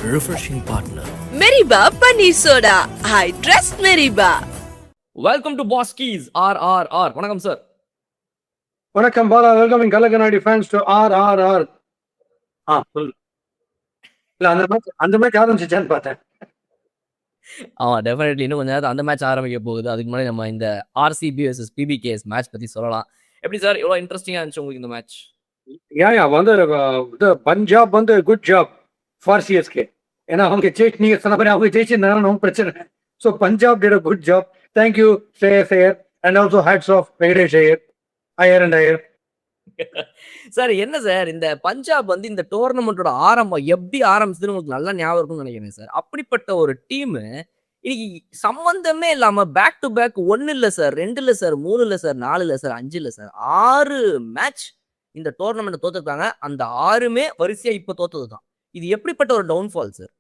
refreshing partner. Meriba Paneer Soda. I trust Meriba. Welcome to பாஸ் கீஸ் RRR. வணக்கம் sir. வணக்கம் பாலா. வெல்கம் கலகநாடி ஃபேன்ஸ் டு RRR. சொல்லு. இல்ல அந்த மேட்ச் ஆரம்பிச்சிச்சான்னு பார்த்தேன். டெஃபினெட்லி இன்னும் கொஞ்சம் நேரத்தில் அந்த மேட்ச் ஆரம்பிக்க போகுது. அதுக்கு முன்னாடி நம்ம இந்த RCB vs PBKS மேட்ச் பத்தி சொல்லலாம். எப்படி சார் எவ்வளோ இன்ட்ரெஸ்டிங்காக இருந்துச்சு உங்களுக்கு இந்த மேட்ச்? வந்து பஞ்சாப் வந்து குட் ஜாப் ஃபார் சிஎஸ்கே. ஏன்னா அவங்க நீங்க சொன்ன மாதிரி அவங்க ஜெயிச்சிருந்தாலும் பிரச்சனை. So Punjab did a good job. Thank you Shreyas Iyer and also hats off Venkatesh Iyer. Sir என்ன சார் இந்த பஞ்சாப் வந்து இந்த டோர்னமெண்ட்டோட ஆரம்பம் எப்படி ஆரம்பிச்சதுன்னு உங்களுக்கு நல்லா ஞாபகம் இருக்கும்னு நினைக்கிறேன் சார். அப்படிப்பட்ட ஒரு டீம் இன்னைக்கு சம்பந்தமே இல்லாம பேக் டு பேக் 1 இல்ல சார், 2 இல்ல சார், 3 இல்ல சார், 4 இல்ல சார், 5 இல்ல சார், 6 மேட்ச் இந்த டோர்னமெண்ட் தோத்துருக்காங்க. அந்த 6மே வரிசையா இப்ப தோத்ததுதான். இது எப்படிப்பட்ட ஒரு டவுன்ஃபால் சார்?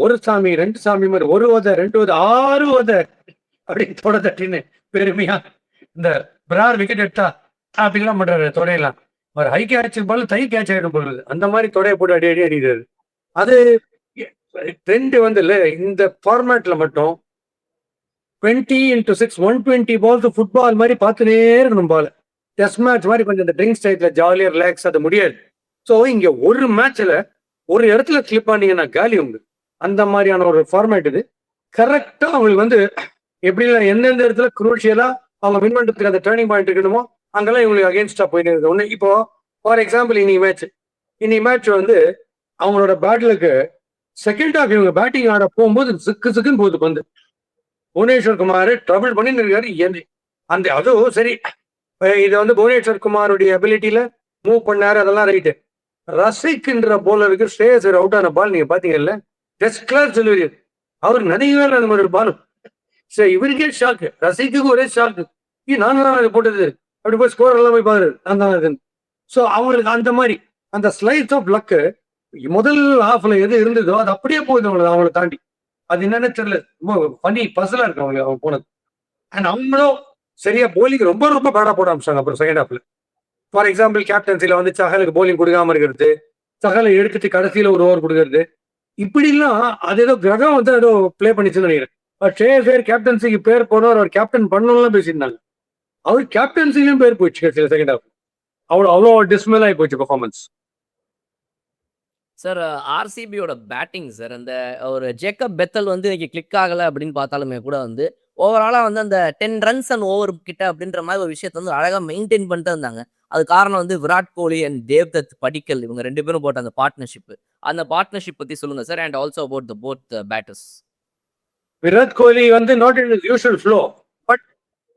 ஒரு சாமி 2 சாமி மாதிரி 1 ஓத 2 ஓத 6 ஓத அப்படின்னு தொட தட்டின்னு பெருமையா இந்த பிரார் விக்கெட் எடுத்தா அப்படிலாம் பண்றாரு. தொடையெல்லாம் ஒரு ஹை கேட்ச் பால் தை கேட்ச் ஆகிடும் போடுறது. அந்த மாதிரி தொடையை போட்டு அடி அடிக்கிறாரு. அது ட்ரெண்ட் வந்து இல்ல இந்த ஃபார்மேட்ல மட்டும் 20x6 120 பால்ஸ் ஃபுட்பால் மாதிரி பார்த்துனே இருக்கணும். பால் டெஸ்ட் மேட்ச் மாதிரி கொஞ்சம் இந்த ட்ரிங்க் ஸ்டைட்ல ஜாலியா ரிலாக்ஸ் அது முடியாது. ஸோ இங்க ஒரு மேட்ச்ல ஒரு இடத்துல கிளிப் பண்ணீங்கன்னா காலி உண்டு. அந்த மாதிரியான ஒரு ஃபார்மேட் இது. கரெக்டா அவங்களுக்கு வந்து எப்படிலாம் எந்தெந்த இடத்துல குரூஷியலா அவங்க வின் பண்றதுக்கு அந்த டேர்னிங் பாயிண்ட் இருக்கணுமோ அங்கெல்லாம் இவங்களுக்கு அகேன்ஸ்டா போயிட்டு இருக்கு. ஒண்ணு இப்போ ஃபார் எக்ஸாம்பிள் இன்னி மேட்ச் வந்து அவங்களோட பேட்டிலுக்கு செகண்ட் ஹாஃப் இவங்க பேட்டிங் ஆட போகும்போது சிக்குன்னு போகுது பந்து. புவனேஸ்வர் குமார் ட்ரபிள் பண்ணிட்டு இருக்காரு. அந்த அதுவும் சரி, இது வந்து புவனேஸ்வர் குமாருடைய அபிலிட்டியில மூவ் பண்ணாரு, அதெல்லாம் ரைட்டு. ரசிக்ன்ற போலருக்கு ஸ்ரேயஸ் அவுட் ஆன பால் நீங்க பாத்தீங்கல்ல, டெஸ்ட் கிளாஸ் டெலிவரி. அவர் நிறைய அந்த மாதிரி பால். சரி, இவருக்கே ஷாக்கு, ரசிக்கு ஒரே ஷாக்கு. நாங்க தான் அது போட்டது அப்படி போய் ஸ்கோர் எல்லாம் போய் பாரு அந்த. ஸோ அவங்களுக்கு அந்த மாதிரி அந்த ஸ்லைஸ் ஆஃப் லக்கு முதல் ஹாஃப்ல எது இருந்ததோ அது அப்படியே போகுது அவங்களை தாண்டி. அது என்னன்னு தெரியல, ரொம்ப பண்ணி பசலா இருக்கு அவங்க போனது. அண்ட் அவங்களும் சரியா போலிங் ரொம்ப ரொம்ப பேடா போட ஆரம்பிச்சாங்க. அப்புறம் செகண்ட் ஹாஃப்ல ஃபார் எக்ஸாம்பிள் கேப்டன்சில வந்து சஹலுக்கு போலிங் கொடுக்காம இருக்கிறது, சஹலை எடுத்துட்டு கடைசியில ஒரு ஓவர் கொடுக்கறது, இப்படிலாம் அது ஏதோ கிரகம் வந்து ஏதோ பிளே பண்ணிச்சுன்னு நினைக்கிறேன். ஸ்ரேயஸ் கேப்டன்சிக்கு பேர் போனவர் அவர் கேப்டன் பண்ணணும்லாம் பேசியிருந்தாங்க. அவர் கேப்டன்சிலையும் பேர் போயிடுச்சு சில செகண்ட் ஹாஃப். அவ்வளோ டிஸ்மல் ஆகி போச்சு பெர்ஃபார்மன்ஸ். சார் ஆர்சிபியோட பேட்டிங் சார், அந்த ஒரு ஜேக்கப் பெத்தல் வந்து இன்னைக்கு கிளிக் ஆகலை அப்படின்னு பார்த்தாலுமே கூட வந்து ஓவராலாக வந்து அந்த 10 ரன்ஸ் அண்ட் ஓவர் கிட்ட அப்படின்ற மாதிரி ஒரு விஷயத்த வந்து அழகாக மெயின்டைன் பண்ணிட்டு இருந்தாங்க. அது காரணம் வந்து விராட் கோலி அண்ட் தேவ்தத் படிக்கல் இவங்க 2 பேரும் போட்ட அந்த பார்ட்னர்ஷிப் பத்தி சொல்லுங்க sir. And also about the both batters. Virat Kohli வந்து not in is usual flow, but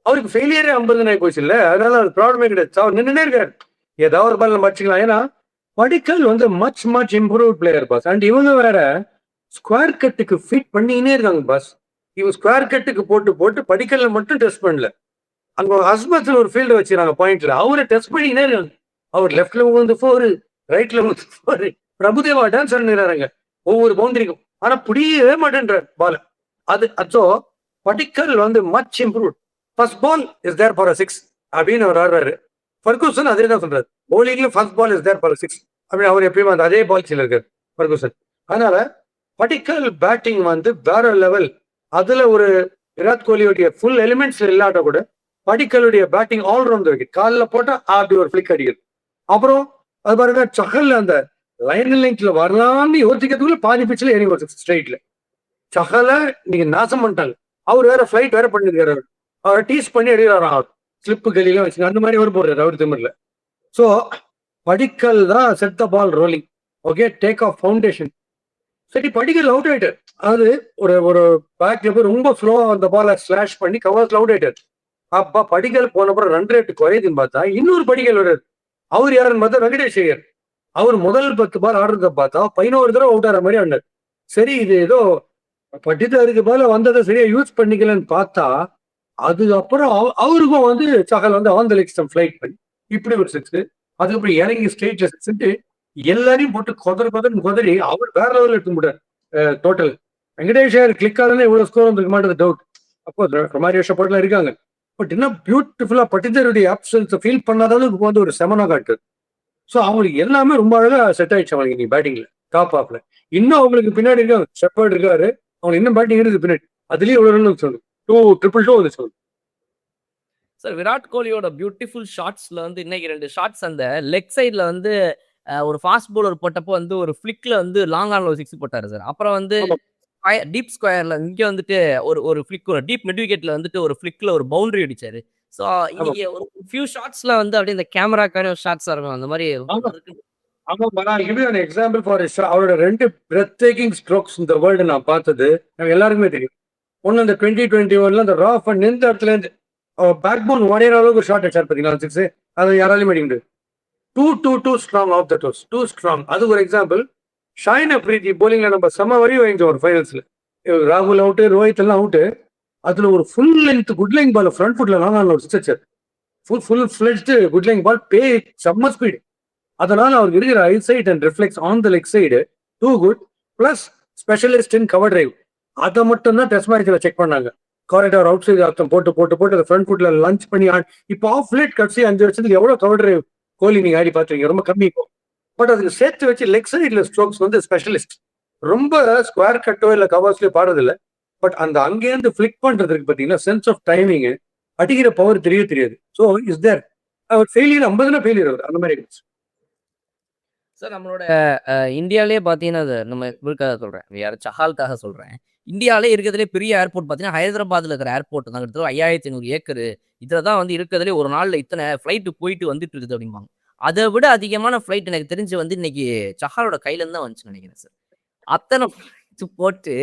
அவருக்கு ஃபெயிலியரே 50 ஆகி போச்சு இல்ல, அதனால அது ப்ராப்ளமே கிடையாது. அவர் நின்றுனே இருக்காரு, ஏதாவது ஒரு பால் நம்ம அடிச்சுக்கலாம். ஏன்னா படிக்கல் வந்து much improve player boss. And இவங்க வேற ஸ்கொயர் கட்டுக்கு ஃபிட் பண்ணினே இருக்காங்க பாஸ். இவங்க ஸ்கொயர் கட்டுக்கு போட்டு படிக்கல்ல மட்டும் டெஸ்ட் பண்ணல, அங்க ஹஸ்பத்ல ஒரு ஃபீல்டு வச்சுறாங்க பாயிண்ட்ல, அவரை டெஸ்ட் பண்ணினே இருக்காங்க. அவர் லெஃப்ட்ல வந்து 4, ரைட்ல வந்து 4. பிரபுதேவா டான்ஸ் ஆடுறாங்க ஒவ்வொரு பவுண்டரிக்கும், ஆனா புரியவே மாட்டேன்றார் பால். அது படிக்கல் வந்து much improve. First ball is there for 6 அப்படின்னு அவர் ஆடுறாரு. ஃபர்கூசன் அதே தான் சொல்றாரு, போலிங்ல first ball is there for 6 அப்படின்னு அவர் எப்பயுமே அந்த அதே பால்ஸில் இருக்காரு ஃபர்கூசன். அதனால படிக்கல் பேட்டிங் வந்து வேற லெவல். அதுல ஒரு விராட் கோலியுடைய ஃபுல் எலிமெண்ட்ஸ் இல்லாட்ட கூட படிக்கலுடைய பேட்டிங் ஆல்ரவுண்ட் விக்கெட் காலில் போட்டா அப்படி ஒரு பிளிக் அடிக்குது. அப்புறம் அது பாருங்க, சஹல் அந்த லைன் லிங்க்ல வரலாம்னு யோசிக்கிறதுக்குள்ள பாதி பிச்சில் இறங்கி வச்சு ஸ்ட்ரைட்ல சஹலை நீங்க நாசம் பண்ணிட்டாங்க. அவர் வேற ஃபிளைட் வேற பண்ணிருக்காரு, அவரை டீஸ் பண்ணி எடுக்கிறாராம், அவர் ஸ்லிப்பு கலியில வச்சுங்க அந்த மாதிரி ஒரு போடுறாரு அவர் திமிரில். ஸோ படிக்கல் தான் set the ball rolling. Okay, take off foundation. சரி, படிக்கல் அவுட் ஆயிட்டார். அது ஒரு பேக்ல போய் ரொம்ப ஸ்லோவா அந்த பாலை ஸ்லாஷ் பண்ணி கவர்ஸ்ல அவுட் ஆயிட்டார். அப்பா படிக்கல் போனப்புறம் ரன் ரேட் குறையுதுன்னு பார்த்தா இன்னொரு படிக்கல் வர்றாரு. அவர் யாருன்னு பார்த்தா வெங்கடேஷ் ஐயர். அவர் முதல் 10 பால் ஆடுறத பார்த்தா 11 தடவை அவுட் ஆகிற மாதிரி ஆனார். சரி, இது ஏதோ படித்தருக்கு பால வந்ததை சரியா யூஸ் பண்ணிக்கலன்னு பார்த்தா அதுக்கப்புறம் அவருக்கும் வந்து சஹல் வந்து on the leg stump flight பண்ணி இப்படி ஒரு 6, அதுக்கப்புறம் இறங்கி ஸ்ட்ரெயிட்ல 6 எல்லாரையும் போட்டு கொதறி அவர் வேற லெவலில் எடுத்து முடியார் டோட்டல். வெங்கடேஷ் ஐயர் கிளிக் ஆகலன்னு இவ்வளவு ஸ்கோர் வந்துருக்க மாட்டேது டவுட். அப்போ குமாரி போட்டுலாம் இருக்காங்க, பட் என்ன பியூட்டிஃபுல்லா பட்டிதருடைய ஆப்ஷன்ஸை ஃபீல் பண்ணாதாலும் வந்து ஒரு செமனா காட்டு. ஸோ அவங்களுக்கு எல்லாமே ரொம்ப அழகா செட் ஆயிடுச்சு அவங்களுக்கு நீ பேட்டிங்ல. டாப் ஆப்ல. இன்னும் அவங்களுக்கு பின்னாடி இருக்காங்க. ஷெப்பர்ட் இருக்காரு. அவங்க இன்னும் பேட்டிங் இருக்கு பின்னாடி. அதுலயும் இவ்வளவு ரன் சொல்லு. 2 வந்து சொல்லு. சார் விராட் கோலியோட பியூட்டிஃபுல் ஷாட்ஸ்ல வந்து இன்னைக்கு 2 ஷாட்ஸ் அந்த லெக் சைடுல வந்து ஒரு ஃபாஸ்ட் பவுலர் போட்டப்போ வந்து ஒரு ஃபிளிக்ல வந்து லாங் ஆன்ல ஒரு 6 போட்டாரு சார். அப்புறம் வந்து ஆமா. டீப் ஸ்கொயர்ல இங்க வந்துட்டு ஒரு ஃபிளிக் ஒரு டீப் மிட் விக்கெட்ல வந்துட்டு ஒரு ஃபிளிக்ல ஒரு பவுண்டரி அடிச்சாரு. ஸோ ஆமா. இன்னைக்கு ஒரு ஃபியூ ஷாட்ஸ்ல வந்து அப்படியே இந்த கேமராக்கான ஷாட்ஸா இருக்கும். அந்த மாதிரி ஆமா. இருக்கு. ஆமா. நான் give you an example for அவரோட 2 பிரெத் டேக்கிங் ஸ்ட்ரோக்ஸ் இந்த வேர்ல்டு நான் பார்த்தது நம்ம எல்லாருக்குமே தெரியும். ஒண்ணு அந்த 2021ல அந்த ராஃப் நின்ற இடத்துல இருந்து பேக் போன் உடையிற அளவுக்கு ஒரு ஷாட் அடிச்சார் பாத்தீங்களா 6. அதை யாராலையும் அடிக்க முடியாது. 2 strong of the toss. 2 strong. அது ஒரு எக்ஸாம்பிள். ஷாயின் அப்ரீதி போலிங்ல நம்ம செம வரி வாங்கிட்டோம் ஒரு ஃபைனல்ஸ்ல. ராகுல் அவுட்டு, ரோஹித் எல்லாம் அவுட்டு. அதுல ஒரு full length good lying ball front ஃபுட்ல லாங் ஆன்ல ஒரு 6 அடிச்சார். Full fledged good lying ball செம்ம ஸ்பீடு. அதனால அவருக்கு இருக்கிற eyesight and reflex on the leg side too good. Plus specialist in cover drive. அதை மட்டும் தான் டெஸ்ட் மேட்ச்ல செக் பண்ணாங்க. காரிடார் அவுட் சைடு அர்த்தம் போட்டு அதை ஃப்ரண்ட் ஃபுட்ல லஞ்ச் பண்ணி இப்போ ஆஃப் லேட் கட்சி 5 வருஷத்துக்கு எவ்வளவு கவர் டிரைவ் கோலி நீங்க ஆடி பாத்துருக்கீங்க. ரொம்ப கம்மி இப்போ. பட் அதுக்கு சேர்த்து வச்சு லெக் சைட்ல ஸ்ட்ரோக்ஸ் வந்து ஸ்பெஷலிஸ்ட். ரொம்ப ஸ்கொயர் கட்டோ இல்ல கவர்ஸ்லயோ பாடுறது இல்ல. பட் அந்த அங்கேருந்து ஃபிளிக் பண்றதுக்கு பாத்தீங்கன்னா சென்ஸ் ஆஃப் டைமிங் அடிக்கிற பவர் தெரியாது. ஸோ இஸ் தேர் அவர் ஃபெயிலியர் 50 ஃபெயிலியர் அவர் அந்த மாதிரி. சார் நம்மளோட இந்தியாவிலேயே பார்த்தீங்கன்னா அது நம்ம இவருக்காக சொல்கிறேன் யார் சஹாலுக்காக சொல்கிறேன். இந்தியாவிலே இருக்கிறதுலே பெரிய ஏர்போர்ட் பார்த்தீங்கன்னா ஹைதராபாத்தில் இருக்கிற ஏர்போர்ட் தான். கிட்டத்தட்ட 5500 ஏக்கரு. இதில் தான் வந்து இருக்கிறதுலே ஒரு நாளில் இத்தனை ஃப்ளைட்டு போயிட்டு வந்துட்டு இருக்குது அப்படிம்பாங்க. அதை விட அதிகமான ஃப்ளைட் எனக்கு தெரிஞ்சு வந்து இன்னைக்கு சஹாலோட கையிலேருந்து தான் வந்துச்சுன்னு நினைக்கிறேன் சார். அத்தனை flight போட்டு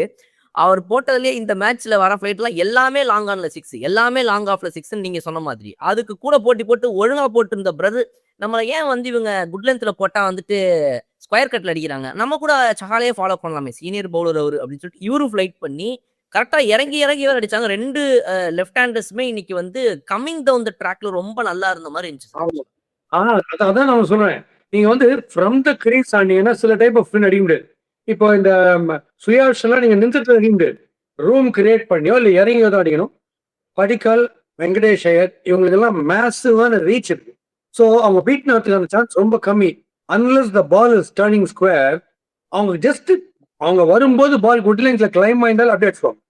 அவர் போட்டதுலேயே இந்த மேட்ச்ல வர ஃப்ளைட்லாம் எல்லாமே லாங் ஆன்ல 6, எல்லாமே லாங் ஆஃப்ல 6ன்னு நீங்க சொன்ன மாதிரி. அதுக்கு கூட போட்டி போட்டு ஒழுங்கா போட்டிருந்த பிரதர் நம்மள ஏன் வந்து இவங்க குட் லென்த்ல போட்டா வந்துட்டு ஸ்கொயர் கட்ல அடிக்கிறாங்க. நம்ம கூட சஹாலையே ஃபாலோ பண்ணலாமே. சீனியர் பவுலர் அவரு அப்படின்னு சொல்லிட்டு இவரும் ஃபிளைட் பண்ணி கரெக்டா இறங்கி வேற அடிச்சாங்க. 2 லெஃப்ட் ஹேண்டர்ஸுமே இன்னைக்கு வந்து கம்மிங் டவுன் த ட்ராக்ல ரொம்ப நல்லா இருந்த மாதிரி இருந்துச்சு. ஆமா. அதான் நான் சொல்றேன். நீங்க வந்து ஃப்ரம் த கிரீஸ் ஆனீங்கன்னா சில டைப் ஆஃப் ஸ்பின் அடிக்க முடியாது. இப்போ இந்த சுயாஷ் எல்லாம் நீங்க நிறுத்தத்துல அடிக்க முடியாது. ரூம் கிரியேட் பண்ணியோ இல்ல இறங்கியோ தான் அடிக்கணும். படிக்கல், வெங்கடேஷ் ஐயர் இவங்களுக்கெல்லாம் மேசிவான ரீச் இருக்கு. ஸோ அவங்க பீட் நடத்துக்கான சான்ஸ் ரொம்ப கம்மி. Unless the ball is turning square. அவங்க ஜஸ்ட் அவங்க வரும்போது பால் குட் லைன்ஸ்ல கிளைம் ஆயிருந்தாலும் அப்படியே அடிச்சுவாங்க.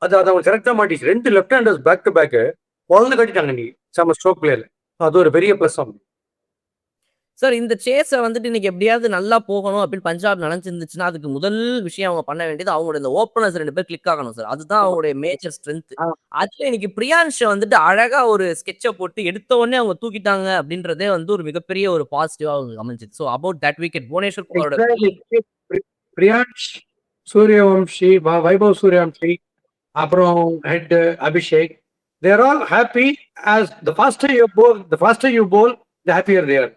அது அவங்க கரெக்டா மாட்டிச்சு. 2 left handers back to back குழந்தை கட்டிட்டாங்க நீ செம்ம ஸ்ட்ரோக் பிளேயர்ல. அது ஒரு பெரிய பிளஸ் ஆகும். சார் இந்த சேஸை வந்துட்டு இன்னைக்கு எப்படியாவது நல்லா போகணும் அப்படின்னு பஞ்சாப் நினைச்சிருந்துச்சுன்னா அதுக்கு முதல் விஷயம் அவங்க பண்ண வேண்டியது அவங்களோட இந்த ஓப்பனர்ஸ் 2 பேர் கிளிக் ஆகணும் சார். அதுதான் அவங்களுடைய மேஜர் ஸ்ட்ரென்த். அதுல இன்னைக்கு பிரியான்ஷ் வந்துட்டு அழகா ஒரு ஸ்கெட்சை போட்டு எடுத்த உடனே அவங்க தூக்கிட்டாங்க அப்படின்றதே வந்து ஒரு மிகப்பெரிய ஒரு பாசிட்டிவா அவங்க அமைஞ்சிச்சு. So about that wicket Bhuvneshwar குமாரோட பிரியான்ஷ், சூரியவம்சி, வைபவ் சூரியவம்சி, அப்புறம் Head Abhishek, there all happy. As the faster you bowl the happier there.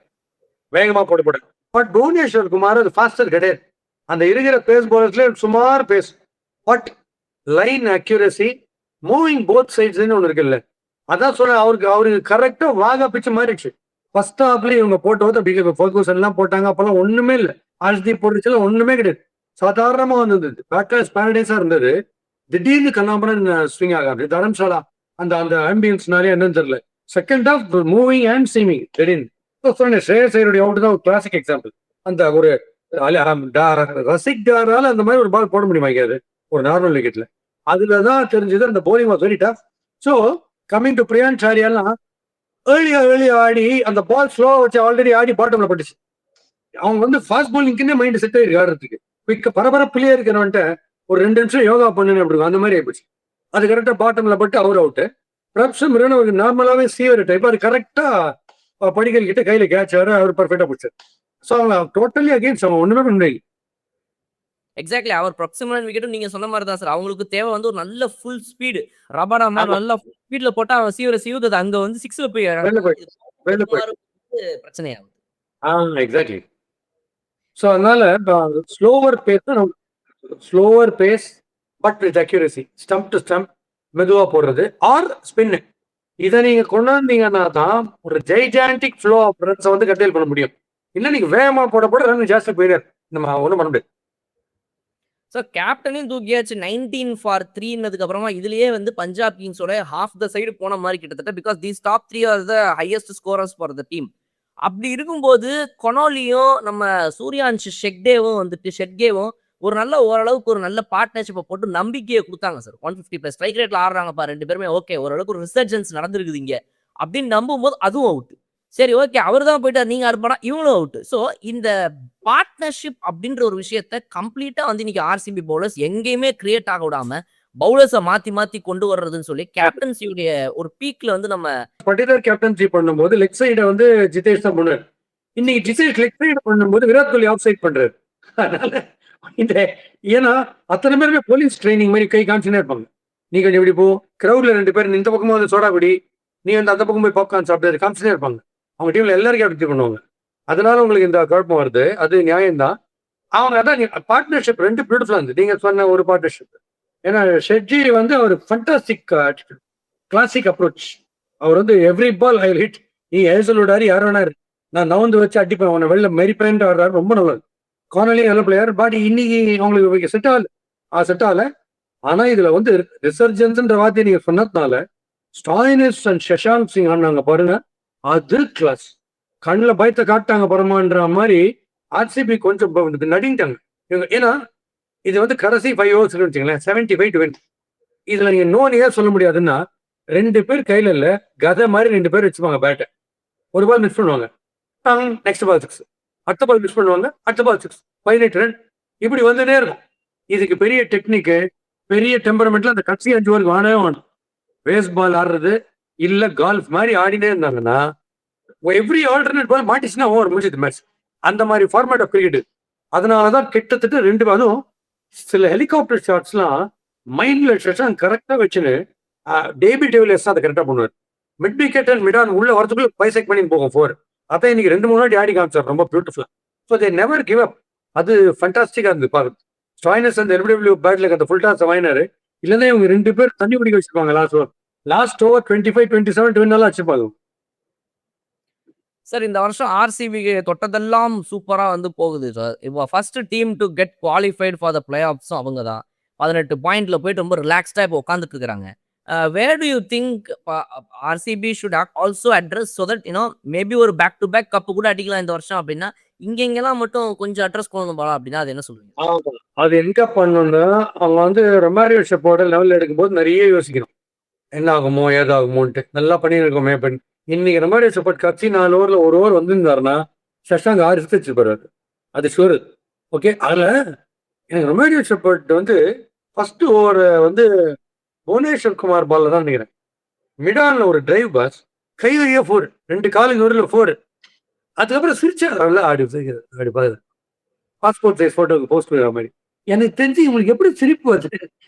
வேகமா போட பட் புவனேஸ்வர் குமார் அது ஃபாஸ்டர் கிடையாது. அந்த இருக்கிற பேஸ் போலர்ஸ்ல சுமார் pace. But line accuracy, moving both சைட்ஸ்ன்னு ஒன்று இருக்குல்ல, அதான் சொல்ல அவருக்கு கரெக்டா வாகா பிச்சு மாறிடுச்சு. ஃபர்ஸ்ட் ஹாப்ல இவங்க போட்டோம் அப்படி ஃபர்கூசன் எல்லாம் போட்டாங்க. அப்பெல்லாம் ஒண்ணுமே இல்லை. ஆஷ்தீப் போட்டுச்சுல ஒண்ணுமே கிடையாது. சாதாரணமா வந்திருந்தது. பேக்கர்ஸ் பேரடைஸா இருந்தது. திடீர்னு கண்ணாம்பரம் ஸ்விங் ஆகாது. தரம்சாலா அந்த அந்த ஆம்பியன்ஸ்னாலே என்னன்னு தெரியல. Second half moving and seaming திடீர்னு சொன்னேன். ஸ்ரேயஸ் ஐயருடைய அவுட் தான் ஒரு கிளாசிக் எக்ஸாம்பிள். அந்த ஒரு ரசிக் டாரால அந்த மாதிரி ஒரு பால் போட முடியுமா அது ஒரு நார்மல் விக்கெட்ல? அதுலதான் தெரிஞ்சது அந்த bowling was very tough. So coming to Priyan சாரியாலாம் ஏர்லியா ஆடி அந்த பால் ஸ்லோ வச்சு ஆல்ரெடி ஆடி பாட்டம்ல பட்டுச்சு. அவங்க வந்து ஃபாஸ்ட் போலிங்க்குன்னே மைண்ட் செட் ஆயிருக்கு ஆடுறதுக்கு. குயிக்க பரபரப்புலயே இருக்கிறவன்ட்ட ஒரு 2 நிமிஷம் யோகா பண்ணுன்னு அப்படி அந்த மாதிரி ஆயிடுச்சு. அது கரெக்டா பாட்டம்ல பட்டு அவர் அவுட்டு. பிரப்சம் ஒரு நார்மலாவே சீவர் டைப். அது கரெக்டா படிக்கல் கிட்ட கையில கேட்ச் அவர் பர்ஃபெக்டா பிடிச்சார். ஸோ அவங்க டோட்டலி அகேன்ஸ்ட் அவங்க ஒண்ணுமே பண்ண முடியல. எக்ஸாக்ட்லி அவர் ப்ராக்சிமல் விக்கெட்டும் நீங்க சொன்ன மாதிரி தான் சார். அவங்களுக்கு தேவை வந்து ஒரு நல்ல ஃபுல் ஸ்பீடு. ரபாடா மாதிரி நல்ல ஸ்பீட்ல போட்டா அவன் சீவுறது அங்க வந்து 6ல போய் பிரச்சனையாகும். எக்ஸாக்ட்லி. ஸோ அதனால slower pace but with accuracy, stump to stump மெதுவா போடுறது ஆர் ஸ்பின்னு. இதை நீங்க கொண்டாந்தீங்கன்னா தான் ஒரு ஜெய்ஜாண்டிக் ஃப்ளோ ஆஃப் ரன்ஸை வந்து கண்ட்ரோல் பண்ண முடியும். இல்லை நீங்க வேகமா போட ரன் ஜாஸ்தி போயிடாரு. நம்ம ஒன்றும் பண்ண முடியாது. ஸோ கேப்டனையும் தூக்கியாச்சு 19 for 3ன்னதுக்கு அப்புறமா இதுலயே வந்து பஞ்சாப் கிங்ஸோட ஹாஃப் த சைடு போன மாதிரி கிட்டத்தட்ட. Because these top 3 R the highest scorers for the team. அப்படி இருக்கும்போது கொனாலியும் நம்ம சூர்யான்ஷ் ஷெட்கேவும் ஒரு நல்ல ஓரளவுக்கு ஒரு நல்ல பார்ட்னர்ஷிப்பை போட்டு நம்பிக்கையை கொடுத்தாங்க சார். 150+ ஸ்ட்ரைக் ரேட்ல ஆடுறாங்கப்பா 2 பேருமே, ஓகே ஓரளவுக்கு ஒரு ரிசர்ஜன்ஸ் நடந்திருக்குது இங்க அப்படின்னு நம்பும்போது அதுவும் அவுட். சரி ஓகே அவர் தான் போயிட்டார் நீங்க அனுப்பினா இவங்களும் அவுட். ஸோ இந்த பார்ட்னர்ஷிப் அப்படின்ற ஒரு விஷயத்த கம்ப்ளீட்டா வந்து இன்னைக்கு ஆர்சிபி பவுலர்ஸ் எங்கேயுமே கிரியேட் ஆக விடாம பவுலர்ஸை மாத்தி மாத்தி கொண்டு வர்றதுன்னு சொல்லி கேப்டன்சியுடைய ஒரு பீக்ல வந்து நம்ம பட்டிதார் கேப்டன்சி பண்ணும்போது லெக் சைடை வந்து ஜிதேஷ் தான் பண்ணாரு. இன்னைக்கு ஜிதேஷ் லெக் சைடு பண்ணும்போது விராட் கோலி ஆஃப் சைட் பண்றாரு. அதனால இந்த ஏன்னா அத்தனை பேருமே போலீஸ் ட்ரைனிங் மாதிரி கை காமிச்சுனே இருப்பாங்க. நீ கொஞ்சம் இப்படி போ, கிரௌட்ல 2 பேர் இந்த பக்கமும் வந்து சோடா குடி, நீ வந்து அந்த பக்கம் போய் பாப்கார்ன் சாப்பிட்டு காமிச்சுனே இருப்பாங்க. அவங்க டீம்ல எல்லாருக்கும் அப்படி பண்ணுவாங்க. அதனால உங்களுக்கு இந்த குழப்பம் வருது. அது நியாயம்தான். அவங்க அதான் பார்ட்னர்ஷிப் 2 பியூட்டிஃபுல்லா இருந்து நீங்க சொன்ன ஒரு பார்ட்னர்ஷிப். ஏன்னா ஷெட்ஜி வந்து அவர் ஃபண்டாஸ்டிக் கிளாசிக் அப்ரோச். அவர் வந்து எவ்ரி பால் ஐ ஹிட், நீ ஏசல் விடாரு யார் வேணாரு, நான் நவந்து வச்சு அடிப்பேன் அவனை வெளில மெரிப்பேன்ட்டு ஆடுறாரு. ரொம்ப நல்லது. கார்னலி நல்ல பிளேயர். பட் இன்னைக்கு அவங்களுக்கு செட் ஆகல. ஆனா இதுல வந்து ரிசர்ஜன்ஸ்ன்ற வார்த்தையை நீங்க சொன்னதுனால ஸ்டாயினிஸ் அண்ட் சஷாங்க் சிங் ஆனாங்க பாருங்க, அது கிளாஸ். கண்ணில் பயத்தை காட்டாங்க பரமான்ற மாதிரி ஆர்சிபி கொஞ்சம் நடிங்கிட்டாங்க இவங்க. ஏன்னா இது வந்து கடைசி 5 ஓவர்ஸ் வச்சுங்களேன், 75 to 20. இதுல நீங்க நோனியா சொல்ல முடியாதுன்னா 2 பேர் கையில இல்ல, கதை மாதிரி 2 பேர் வச்சுப்பாங்க பேட்டை. ஒரு பால் மிஸ் பண்ணுவாங்க, நெக்ஸ்ட் பால் 6, அடுத்த பால் மிஸ் பண்ணுவாங்க, அடுத்த பால் 6, 18 ரன், இப்படி வந்துட்டே இருக்கும். இதுக்கு பெரிய டெக்னிக்கு, பெரிய டெம்பரமெண்ட்ல அந்த கட்சி 5 ஓவருக்கு வானவே வேணும். பேஸ் பால் ஆடுறது இல்ல கால்ஃப் மாதிரி ஆடினே இருந்தாங்கன்னா எவ்ரி ஆல்டர்னேட் பால் மாட்டிச்சுன்னா ஓவர் முடிச்சது மேட்ச். அந்த மாதிரி ஃபார்மேட் ஆஃப் கிரிக்கெட். அதனாலதான் கிட்டத்தட்ட 2 அதுவும் சில ஹெலிகாப்டர் ஷாட்ஸ்லாம் மைண்ட்ல ஷாட்ஸ் கரெக்டா வச்சுன்னு டேபி டெவிலியர்ஸ் அதை கரெக்டா பண்ணுவார். Mid wicket and mid on உள்ள வரதுக்குள்ள பைசெக்ட் பண்ணி போகும் 4. அதான் இன்னைக்கு 2-3 வாட்டி ஆடி காமிச்சார் ரொம்ப பியூட்டிஃபுல்லா. So they never give up. அது ஃபண்டாஸ்டிக்கா இருந்து பாருங்க. ஸ்டாயினஸ் அந்த எல்பிடபிள்யூ பேட்ல அந்த ஃபுல் டாஸ் வாங்கினாரு. இல்லைன்னா இவங்க 2 பேர் தண்ணி குடிக்க வச்சிருப்பாங்க லாஸ்ட் ஓவர் 25, 27 வின் வச்சிருப்பாங்க. சார் இந்த வருஷம் ஆர்சிபிக்கு தொட்டதெல்லாம் சூப்பரா வந்து போகுது சார். இப்போ first team to get qualified for the play ஆஃப்ஸும் அவங்க தான். 18 பாயிண்ட்ல போயிட்டு ரொம்ப ரிலாக்ஸ்டா இப்போ உட்காந்துட்டு இருக்காங்க. Where do you think RCB should also address so that you know maybe ஒரு பேக் டு பேக் கப்பு கூட அடிக்கலாம் இந்த வருஷம் அப்படின்னா இங்கெல்லாம் மட்டும் கொஞ்சம் அட்ரஸ் கொண்டு போகலாம் அப்படின்னா அது என்ன சொல்லுவீங்க? அது எங்க பண்ணணும்னா அவங்க வந்து ரொமாரியோ ஷெப்போட லெவல் எடுக்கும்போது நிறைய யோசிக்கணும், என்ன ஆகுமோ ஏதாகுமோன்ட்டு. நல்லா பண்ணியிருக்கோமே பண்ணி. இன்னைக்கு ரொமாரியோ ஷெப்போர்ட் கட்சி 4 ஓவர்ல 1 ஓவர் வந்திருந்தாருன்னா சஷாங்க் 6 வச்சிருப்பாரு. அது ஷூர். ஓகே, அதுல எனக்கு ரொமாரியோ ஷெப்போர்ட் வந்து ஃபர்ஸ்ட் ஓவர் வந்து புவனேஸ்வர் குமார் பால்ல தான் நினைக்கிறேன். மிடான்ல ஒரு டிரைவ் பாஸ் கையிலேயே 4, 2 காலுக்கு ஒரு 4. அதுக்கப்புறம் சிரிச்சாரு ஆடி பாரு பாஸ்போர்ட் சைஸ் போட்டோக்கு போஸ்ட் பண்ணுற மாதிரி. எனக்கு தெரிஞ்சு உங்களுக்கு எப்படி சிரிப்பு வருது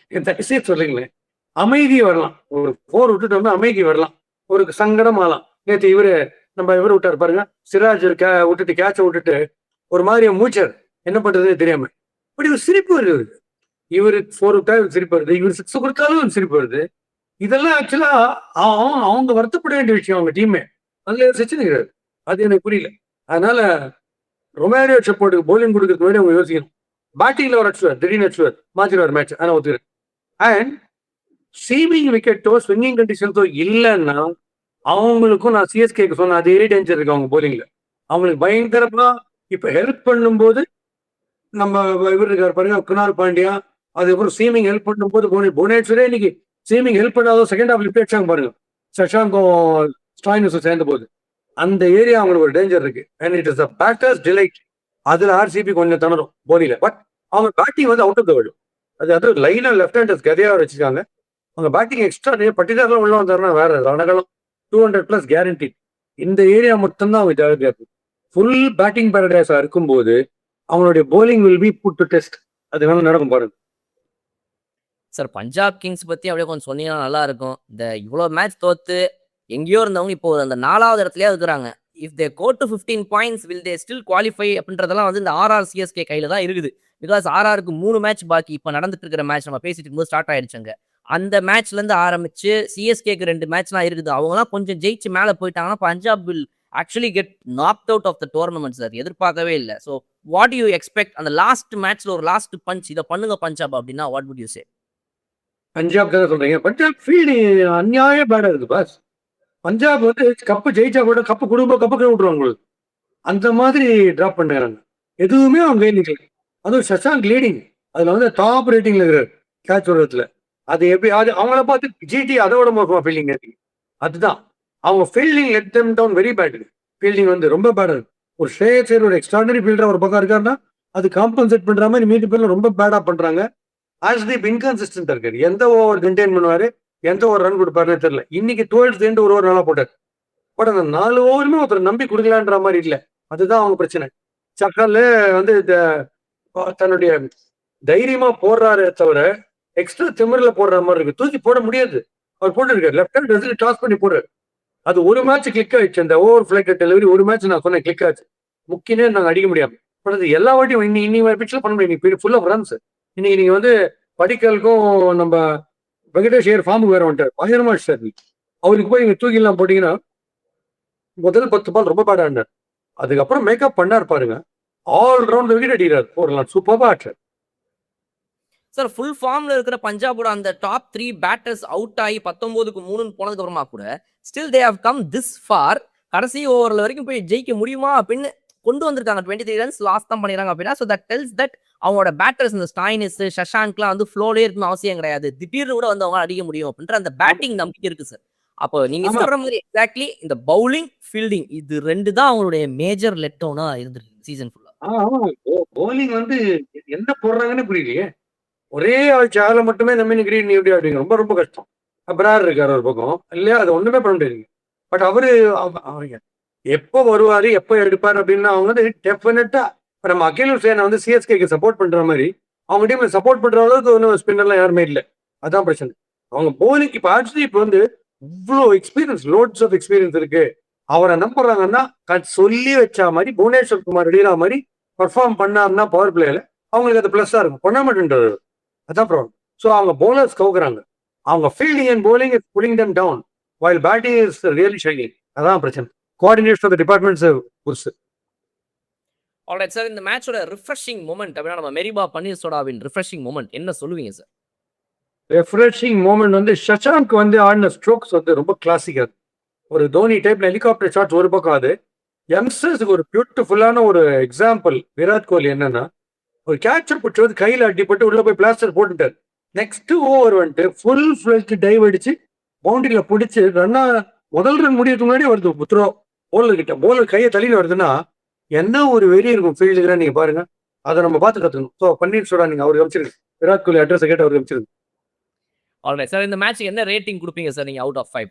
தயவுசெய்து சொல்லுங்களேன். அமைதி வரலாம், ஒரு 4 விட்டுட்டோம்னா அமைதி வரலாம், ஒரு சங்கடம் ஆகலாம். நேற்று நம்ம இவரு விட்டாரு பாருங்க, சிராஜ் விட்டுட்டு கேட்ச விட்டுட்டு ஒரு மாதிரி மூச்சர் என்ன பண்றதுன்னு தெரியாம இப்படி ஒரு சிரிப்பு வருது. இவரு 4 விட்டா சிரிப்பு வருது, இவர் 6 கொடுத்தாலும் சிரிப்பு வருது. இதெல்லாம் ஆக்சுவலா அவங்க வருத்தப்பட வேண்டிய விஷயம். அவங்க டீமே அதுல பிரச்சனை கிடையாது. அது எனக்கு புரியல. அதனால ரொமாரியோ ஷெப்போர்டுக்கு போலிங் கொடுக்கறதுக்கு முன்னாடி அவங்க யோசிக்கணும். பேட்டிங்ல ஒரு அச்சுவார், திடீர்னு அச்சுவார், மாத்திடுவார் மேட்ச். ஆனால் ஒத்துக்கிறேன். அண்ட் சீமிங் விக்கெட்டோ ஸ்விங்கிங் கண்டிஷன்ஸோ இல்லைன்னா அவங்களுக்கும் நான் சிஎஸ்கேக்கு சொன்ன அதே டேஞ்சர் இருக்கு அவங்க போலிங்ல. அவங்களுக்கு பயங்கரமா இப்ப ஹெல்ப் பண்ணும்போது நம்ம இவர் இருக்காரு பாருங்க, குணால் பாண்டியா. அதுக்கப்புறம் சீமிங் ஹெல்ப் பண்ணும்போது புவனேஸ்வரே இன்னைக்கு சீமிங் ஹெல்ப் பண்ணாத செகண்ட் ஹாஃப் லிஃப்ட் அடிச்சாங்க பாருங்க, சஷாங்கும் ஸ்டாயினஸும் சேர்ந்த போது. அந்த ஏரியா அவங்களுக்கு ஒரு டேஞ்சர் இருக்கு. And it is batters delight. அதுல ஆர்சிபி கொஞ்சம் திணறும் போலியில. பட் அவங்க பேட்டிங் வந்து அவுட் ஆஃப் த வேர்ல்டு. அது லைனா லெஃப்ட் ஹேண்டர்ஸ் கதையா வச்சிருக்காங்க. அவங்க பேட்டிங் எக்ஸ்ட்ரா பட்டிதாரில் உள்ள வந்தாருன்னா வேற ரணகலம் 200+ கேரண்டி. இந்த ஏரியா மட்டும்தான் அவங்க ஜாகிரதையா இருக்கு. ஃபுல் பேட்டிங் பேரடைஸா இருக்கும்போது அவங்களுடைய bowling will be put to test. அது வேணா நடக்கும் பாருங்க. சார் பஞ்சாப் கிங்ஸ் பத்தி அப்படியே கொஞ்சம் சொன்னீங்கன்னா நல்லா இருக்கும். இந்த இவ்வளவு மேட்ச் தோத்து எங்கேயோ இருந்தவங்க இப்போ அந்த 4வது இடத்துலயே இருக்கிறாங்க. If they go to 15 points will they still qualify அப்படின்றதெல்லாம் வந்து இந்த ஆர்ஆர் சிஎஸ்கே கையில தான் இருக்குது. பிகாஸ் ஆர்ஆருக்கு 3 மேட்ச் பாக்கி. இப்போ நடந்துட்டு இருக்கிற மேட்ச் நம்ம பேசிட்டு இருக்கும்போது ஸ்டார்ட் ஆயிடுச்சுங்க. அந்த மேட்ச்ல இருந்து ஆரம்பிச்சு சிஎஸ்கேக்கு 2 மேட்ச்லாம் இருக்குது. அவங்கலாம் கொஞ்சம் ஜெயிச்சு மேல போயிட்டாங்கன்னா Punjab will actually get knocked out of the tournament sir. எதிர்பார்க்கவே இல்லை. ஸோ வாட் யூ எக்ஸ்பெக்ட் அந்த லாஸ்ட் மேட்ச்ல ஒரு லாஸ்ட் பஞ்ச் இதை பண்ணுங்க பஞ்சாப் அப்படின்னா what would you say? Punjab தானே சொல்றீங்க? பஞ்சாப் ஃபீல்டு அநியாயம் பேடா இருக்கு பாஸ். பஞ்சாப் வந்து கப்பு ஜெயிச்சா கூட கப்பு விட்டுருவாங்க உங்களுக்கு. அந்த மாதிரி டிராப் பண்ணாங்க. எதுவுமே அவங்க கையில் நிக்கல. அதுவும் சஷாங்க் லீடிங். அதுல வந்து டாப் ரேட்டிங்ல இருக்கிறார் கேட்ச் விடுறதுல. அது எப்படி அது அவங்கள பார்த்து ஜிடி அதோட மோசமா ஃபீல்டிங் இருக்கு. அதுதான் அவங்க fielding let them down very bad. Fielding வந்து ரொம்ப பேடா இருக்கு. ஒரு ஷேர் ஒரு எக்ஸ்ட்ராடனரி ஃபீல்டர் ஒரு பக்கம் இருக்காருன்னா அது காம்பன்சேட் பண்ற மாதிரி மீதி பேர்ல ரொம்ப பேடா பண்றாங்க. ஆஸ்தீப் இன்கன்சிஸ்டன்டா இருக்காரு. எந்த ஓவர் கண்டெயின் பண்ணுவாரு, எந்த ஒரு ரன் கொடுப்பாருன்னு தெரியல. இன்னைக்கு 12th எண்டு ஒரு ஓவர் நல்லா போட்டார். பட் அந்த 4 ஓவருமே ஒருத்தர் நம்பி கொடுக்கலான்ற மாதிரி இல்லை. அதுதான் அவங்க பிரச்சனை. சக்கல் வந்து தன்னுடைய தைரியமா போடுறாரு தவிர எக்ஸ்ட்ரா திமிரில் போடுற மாதிரி இருக்கு. தூக்கி போட முடியாது. அவர் போட்டுருக்காரு லெஃப்ட் ஹேண்ட் டாஸ் பண்ணி போடுறாரு. அது ஒரு மேட்ச் கிளிக் ஆயிடுச்சு. அந்த ஓவர் ஃபிளைட் டெலிவரி ஒரு மேட்ச் நான் சொன்னேன் கிளிக் ஆச்சு. முக்கியமே நாங்கள் அடிக்க முடியாது. பட் அது எல்லா வாட்டியும் இன்னி பிச்சில் பண்ண முடியும். இன்னைக்கு ஃபுல் ஆஃப் ரன்ஸ். இன்னைக்கு நீங்க வந்து படிக்கலுக்கும் நம்ம வெங்கடேஷ் ஐயர் ஃபார்முக்கு வேற வந்துட்டார். பயங்கரமா சார் அவருக்கு போய் நீங்க தூக்கிலாம் போட்டீங்கன்னா முதல் 10 பால் ரொம்ப பேடா ஆடினார். அதுக்கப்புறம் மேக்கப் பண்ணார் பாருங்க. ஆல் ரவுண்ட் விக்கெட் அடிக்கிறார். போடலாம் சூப்பர்பா ஆட்சார். சார் ஃபுல் ஃபார்ம்ல இருக்கிற பஞ்சாபோட அந்த டாப் 3 பேட்டர்ஸ் அவுட் ஆகி 19க்கு 3 போனதுக்கு அப்புறமா கூட still they have come this far. கடைசி ஓவர்ல வரைக்கும் போய் ஜெயிக்க முடியுமா அப்படின்னு கொண்டு வந்திருக்காங்க. 23 ரன்ஸ் லாஸ் தான் பண்ணிடுறாங்க அப்படின்னா ஸோ தட் டெல்ஸ் தட் அவங்களோட பேட்டர்ஸ் இந்த ஸ்டாயினிஸ் சஷாங்க்லாம் வந்து ஃப்ளோலே இருக்கணும் அவசியம் கிடையாது. திடீர்னு கூட வந்து அவங்க அடிக்க முடியும் அப்படின்ற அந்த பேட்டிங் நம்பிக்கை இருக்கு சார். அப்போ நீங்க சொல்ற மாதிரி எக்ஸாக்ட்லி இந்த பவுலிங் ஃபீல்டிங் இது 2 தான் அவங்களுடைய மேஜர் லெட் டவுனா இருந்திருக்கு சீசன் ஃபுல்லா. பவுலிங் வந்து என்ன போடுறாங்கன்னு புரியலையே. ஒரே ஆள் சேல மட்டுமே நம்பினி கிரீன் எப்படி ஆடுவீங்க? ரொம்ப ரொம்ப கஷ்டம். பிரார் இருக்காரு ஒரு பக்கம் இல்லையா, அது ஒண்ணுமே பண்ண முடியாது. பட் அவரு எப்போ வருவாரு எப்போ எடுப்பாரு அப்படின்னா அவங்க வந்து டெஃபினட்டா இப்போ நம்ம அகில் ஹுசேனை வந்து சிஎஸ்கேக்கு சப்போர்ட் பண்ற மாதிரி அவங்க டீம்ல சப்போர்ட் பண்ற அளவுக்கு ஒன்றும் ஸ்பின்னர்லாம் யாருமே இல்லை. அதான் பிரச்சனை. அவங்க போலிங் இப்போ ஆக்சுவலி இப்போ வந்து இவ்வளோ எக்ஸ்பீரியன்ஸ் லோட்ஸ் ஆஃப் எக்ஸ்பீரியன்ஸ் இருக்கு. அவரை நம்புறாங்கன்னா சொல்லி வச்சா மாதிரி புவனேஸ்வர் குமார் அடிக்கிற மாதிரி பர்ஃபார்ம் பண்ணாருன்னா பவர் பிளேல அவங்களுக்கு அது பிளஸ்ஸா இருக்கும். பண்ண மாட்டேன்றது அதான் ப்ராப்ளம். ஸோ அவங்க பவுலர்ஸ் கவுக்குறாங்க. அவங்க fielding and bowling is pulling them down while batting is really shining. அதான் பிரச்சனை. கோஆர்டினேஷன் ஆஃப் தி டிபார்ட்மெண்ட்ஸ் புதுசு. ஆல்ரைட் சார், இந்த மேட்சோட ரிஃப்ரெஷிங் மொமெண்ட் அப்படின்னா நம்ம மெரிபா பன்னீர்செல்வமின் ரிஃப்ரெஷிங் மொமெண்ட் என்ன சொல்லுவீங்க சார்? ரெஃப்ரெஷிங் மூமெண்ட் வந்து சஷாங்க் வந்து ஆடின ஸ்ட்ரோக்ஸ் வந்து ரொம்ப கிளாசிக்கா இருக்கு. ஒரு தோனி டைப்ல ஹெலிகாப்டர் ஷாட்ஸ் ஒரு பக்கம். அது யங்ஸ்டர்ஸுக்கு ஒரு பியூட்டிஃபுல்லான ஒரு எக்ஸாம்பிள். விராட் கோலி என்னன்னா ஒரு கேட்சர் பிடிச்சி வந்து கையில் அடிப்பட்டு உள்ள போய் பிளாஸ்டர் போட்டுட்டார். நெக்ஸ்ட் ஓவர் வந்துட்டு ஃபுல் ஃபிளெஜ் டைவ் அடிச்சு பவுண்டரியில பிடிச்சி ரன்னா முதல் ரன் முடியறதுக்கு முன்னாடி வருது த்ரோ போலர் கிட்ட. போலர் கையை தள்ளின்னு வருதுன்னா என்ன ஒரு வெறி இருக்கும் ஃபீல்டுக்கு நீங்க பாருங்க. அதை நம்ம பார்த்து கத்துக்கணும். ஸோ பன்னீர்செல்வம் நீங்க அவருக்கு அமைச்சிருக்கு. விராட் கோலி அட்ரஸ் கேட்டு அவருக்கு அமைச்சிருக்கு. ஆல்ரைட் சார், இந்த மேட்ச்க்கு என்ன ரேட்டிங் கொடுப்பீங்க சார் நீங்க out of 5?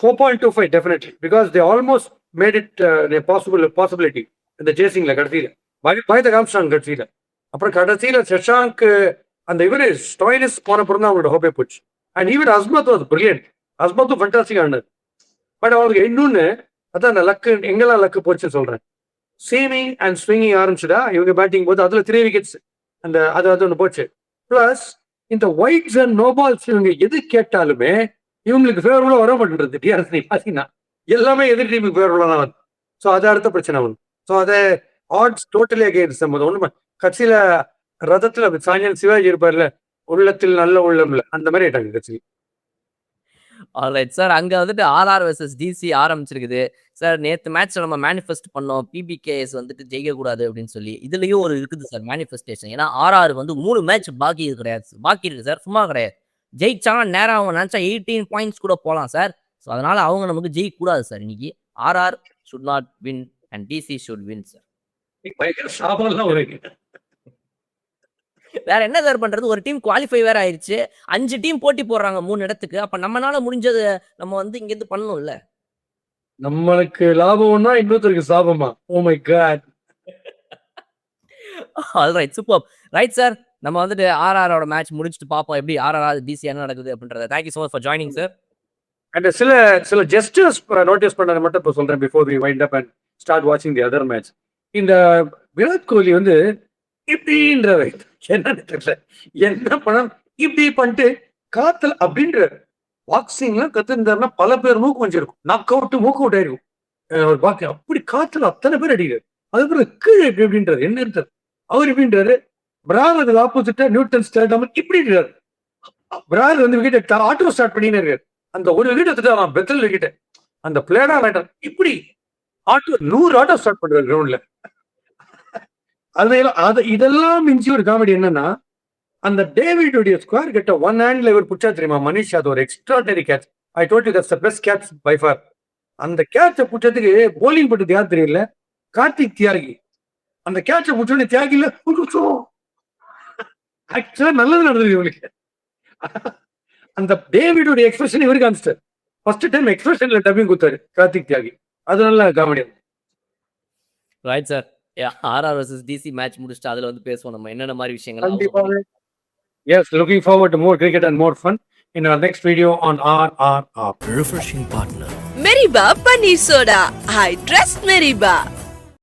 4.25 definitely because they almost made it a possibility இந்த சேசிங்ல கடைசியில பயத்தை காமிச்சாங்க கடைசியில. அப்புறம் கடைசியில சஷாங்க் அந்த இவரு ஸ்டாயினிஸ் போனப்புறம் தான் அவங்களோட ஹோப்பே போச்சு. And even Azmat was brilliant. அஸ்மத்தும் ஃபண்டாஸ்டிக் ஆனார். பட் அவங்களுக்கு இன்னொன்னு அதான் அந்த லக்கு எங்கெல்லாம் லக்கு போச்சுன்னு சொல்றேன். சீமிங் அண்ட் ஸ்விங்கிங் ஆரம்பிச்சுதா இவங்க பேட்டிங் போது அதுல 3 விக்கெட்ஸ் அந்த அது ஒன்று போச்சு. பிளஸ் இந்த ஒயிட்ஸ் அண்ட் நோ பால்ஸ் இவங்க எது கேட்டாலுமே இவங்களுக்கு ஃபேவரபுளா வர மாட்டேன்றது. டிஆர்எஸ் பாத்தீங்கன்னா எல்லாமே எதிர் டீமுக்கு ஃபேவரபுளா தான் வருது. ஸோ அதை அடுத்த பிரச்சனை வரும். ஸோ அதை ஆட்ஸ் டோட்டலி அகேன்ஸ்ட் ஒண்ணு கட்சியில ரதத்துல சாயங்காலம் சிவாஜி இருப்பார்ல உள்ளத்தில் நல்ல உள்ளம்ல அந்த மாதிரி ஆயிட்டாங்க கட்சி. ஆல்ரைட் சார், அங்க வந்துட்டு ஆர்ஆர் வெர்சஸ் டிசி ஆரம்பிச்சிருக்குது சார். நேத்து மேட்ச்ல நம்ம மேனிஃபெஸ்ட் பண்ணோம் பிபிகேஎஸ் வந்துட்டு ஜெயிக்க கூடாது அப்படின்னு சொல்லி. இதுலயும் ஒரு இருக்குது சார் மேனிஃபெஸ்டேஷன். ஏன்னா ஆர்ஆர் வந்து 3 மேட்ச் பாக்கி கிடையாது, பாக்கி இருக்கு சார், சும்மா கிடையாது. ஜெயிச்சாங்க நேரம் அவங்க நினைச்சா 18 பாயிண்ட்ஸ் கூட போகலாம் சார். ஸோ அதனால அவங்க நமக்கு ஜெயிக்க கூடாது சார். இன்னைக்கு RR should not win and DC should win sir. வேற என்ன சார் பண்றது? ஒரு டீம் குவாலிஃபை வேற ஆயிருச்சு. 5 டீம் போட்டி போடுறாங்க 3 இடத்துக்கு. அப்ப நம்மளால முடிஞ்சது நம்ம வந்து இங்க இருந்து பண்ணணும்ல. நம்மளுக்கு லாபம்னா இன்னொருத்தருக்கு சாபமா? Oh my God. Alright super. Right sir, நம்ம வந்துட்டு ஆர்ஆரோட மேட்ச் முடிச்சுட்டு பார்ப்போம் எப்படி ஆர்ஆர் டிசி என்ன நடக்குது அப்படின்றத. Thank you so much for joining sir. And சில ஜெஸ்டர்ஸ் நோட்டீஸ் பண்ணதை மட்டும் இப்போ சொல்றேன் before we wind up and start வாட்சிங் தி அதர் மேட்ச். இந்த விராட் கோலி வந்து இப்படின்ற என்னன்னு தெரியல என்ன பண்ண இப்படி பண்ணிட்டு காத்துல அப்படின்ற பாக்ஸிங்லாம் கத்துருந்தாருன்னா பல பேர் மூக்கு வச்சிருக்கும். நாக் அவுட் மூக்கு அவுட் ஆயிருக்கும் பாக்கி. அப்படி காத்துல அத்தனை பேர் அடிக்கிறார். அதுக்கப்புறம் கீழே எப்படின்றாரு என்ன இருந்தார் அவர் இப்படின்றாரு. பிரார் அதுக்கு ஆப்போசிட்டா நியூட்டன் ஸ்டேட்டம் இப்படி இருக்காரு. பிரார் வந்து விக்கெட் ஆட்டோ ஸ்டார்ட் பண்ணினே இருக்காரு. அந்த ஒரு விக்கெட் எடுத்துட்டு அவன் பெத்தல் விக்கெட் அந்த பிளேடா வேண்டாம் இப்படி ஆட்டோ 100 ஆட்டோ ஸ்டார்ட் பண்றாரு கிரவுண்ட்ல. இதெல்லாம் மிஞ்சி ஒரு காமெடி என்னன்னா, அந்த டேவிடுடைய ஸ்கொயர் கிட்ட ஒன் ஹேண்ட்ல இவர் புடிச்சா தெரியுமா மனிஷ், அது ஒரு extraordinary catch. I told you that's the best catch by far. அந்த கேட்சை புடிச்சதுக்கு போலிங் போட்டது யார் தெரியல, கார்த்திக் தியாகி. அந்த கேட்சை புடிச்சோடனே தியாகில ஆக்சுவலா நல்லது நடந்தது இவனுக்கு. அந்த டேவிடுடைய எக்ஸ்பிரஷன் இவருக்கு காமிச்சிட்டார். ஃபர்ஸ்ட் டைம் எக்ஸ்பிரஷன்ல டப்பிங் கொடுத்தாரு கார்த்திக் தியாகி. அது நல்ல comedy. Right sir. RR versus DC match முடிச்சுட்டு அதுல வந்து பேசுவோம் நம்ம என்னென்ன மாதிரி விஷயங்கள். கண்டிப்பாக. Yes, looking forward to more cricket and more fun in our next video on RRR. Meriba Paneer Soda. I trust Meriba.